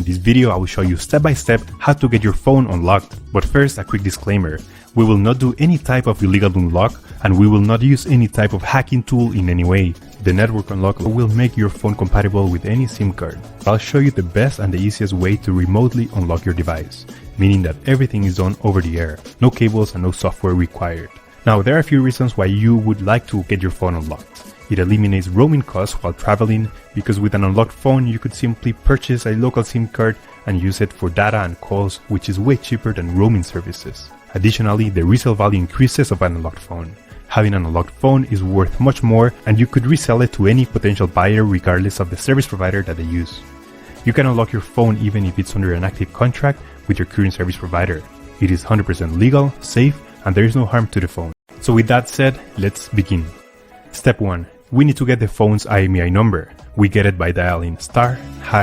In this video, I will show you step by step how to get your phone unlocked. But first, a quick disclaimer. We will not do any type of illegal unlock, and we will not use any type of hacking tool in any way. The network unlock will make your phone compatible with any SIM card. I'll show you the best and the easiest way to remotely unlock your device, meaning that everything is done over the air, no cables and no software required. Now, there are a few reasons why you would like to get your phone unlocked. It eliminates roaming costs while traveling, because with an unlocked phone you could simply purchase a local SIM card and use it for data and calls, which is way cheaper than roaming services. Additionally, the resale value increases of an unlocked phone. Having an unlocked phone is worth much more, and you could resell it to any potential buyer regardless of the service provider that they use. You can unlock your phone even if it's under an active contract with your current service provider. It is 100% legal, safe, and there is no harm to the phone. So with that said, let's begin. Step 1. We need to get the phone's IMEI number. We get it by dialing *#06#.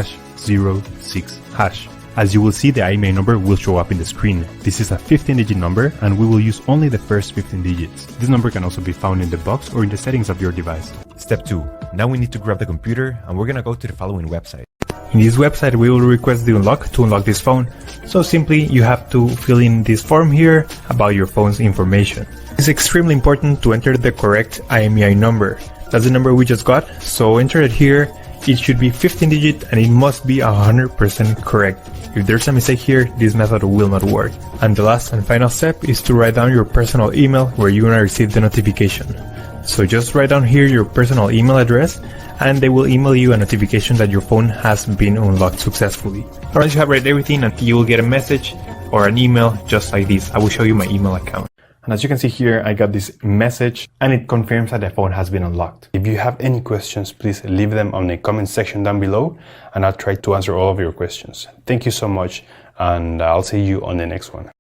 As you will see, the IMEI number will show up in the screen. This is a 15-digit number, and we will use only the first 15 digits. This number can also be found in the box or in the settings of your device. Step 2. Now we need to grab the computer, and we're gonna go to the following website. In this website, we will request the unlock to unlock this phone. So simply, you have to fill in this form here about your phone's information. It's extremely important to enter the correct IMEI number. That's the number we just got, so enter it here. It should be 15 digit and it must be 100% correct. If there's a mistake here, this method will not work. And the last and final step is to write down your personal email where you're gonna receive the notification. So just write down here your personal email address and they will email you a notification that your phone has been unlocked successfully. Once you have read everything, you will get a message or an email just like this. I will show you my email account. And as you can see here, I got this message and it confirms that the phone has been unlocked. If you have any questions, please leave them on the comment section down below and I'll try to answer all of your questions. Thank you so much, and I'll see you on the next one.